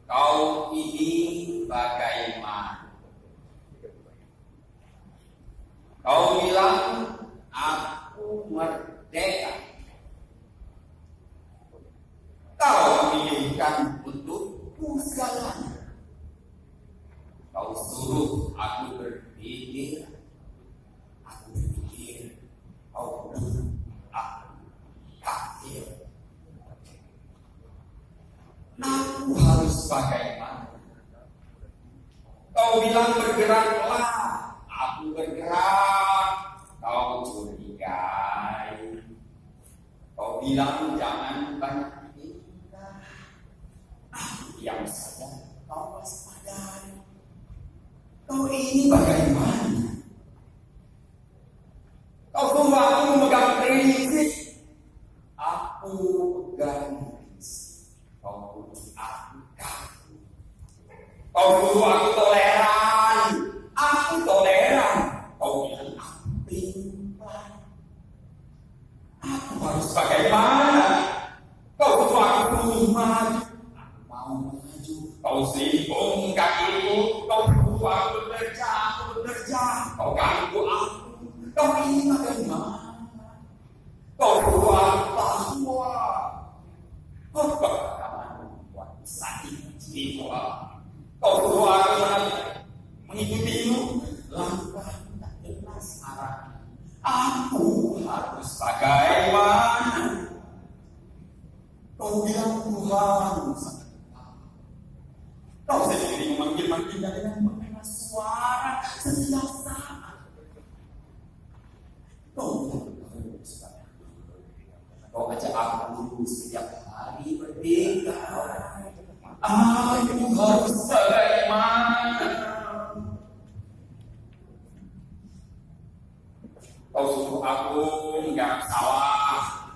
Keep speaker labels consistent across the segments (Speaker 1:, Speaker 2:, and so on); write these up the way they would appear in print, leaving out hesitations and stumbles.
Speaker 1: Kau ini bagaimana? Kau bilang aku merdeka. Kau memilihkan untukku segalanya. Kau suruh aku berpikir. Aku berpikir. Kau bilang aku kafir. Aku harus bagaimana? Kau bilang bergeraklah. Aku bergerak. Kau curigai. Kau bilang jangan banyak tingkah. Aku diam saja. Kau waspadai. Kau ini bagaimana? Kau suruh aku memegang prinsip. Aku pegang prinsip. Kau suruh aku kaku. Kau suruh aku toleran. Aku toleran. Kau bilang aku pelan. Aku harus bagaimana? Kau suruh aku maju. Aku mau maju. Kau selipung kakiku. Kau suruh aku bekerja. Kau ganggu aku. Kau ini bagaimana? Kau suruh aku bahwa. Kau bagaimana membuat sakit jiwa. Kau suruh aku mengikutimu. Langkah tak jelas arahnya. Aku harus bagaimana? Kau bilang Tuhan sangat dekat. Kau sendiri memanggil-manggilnya dengan mengenai suara setiap saat. Kau ajak aku setiap hari berdeka. Aku harus bagaimana? Kau suruh aku menggarap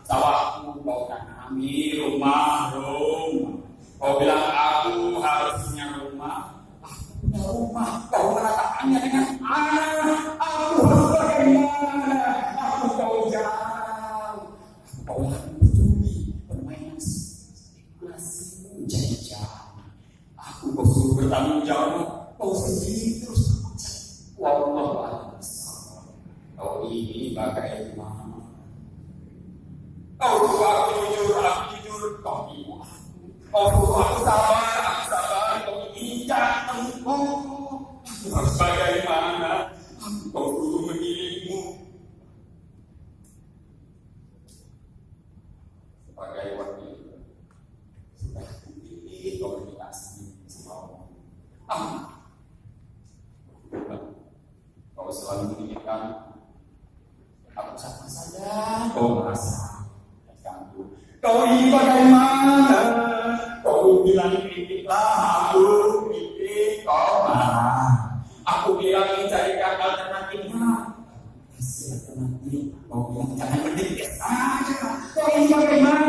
Speaker 1: sawahku kau tanami rumah. Kau bilang aku harus punya rumah. Aku punya rumah. Kau menatakannya dengan anak. Aku harus bagaimana? Aku tahu jauh. Kau lagi peduli permainan spekulasi jajan. Aku kau suruh bertanggung jawab. Kau sendiri terus wallahu. Kau ini bagaimana? Kau suruh aku jujur, kau ibu aku. Kau suruh aku sabar, kau ini jatuhku. Aku harus bagaimana? Kau suruh memilihmu. Sebagai wakil, sudah kupilih komunikasi sama kau selalu menginginkan aku sama saja, kau merasa terganggu. Kau ini bagaimana? Kau bilang kritiklah, aku kritik, kau marah. Aku bilang carikan alternatifnya. Kasih alternatif, kau bilang jangan berdikit saja. Kau ini bagaimana?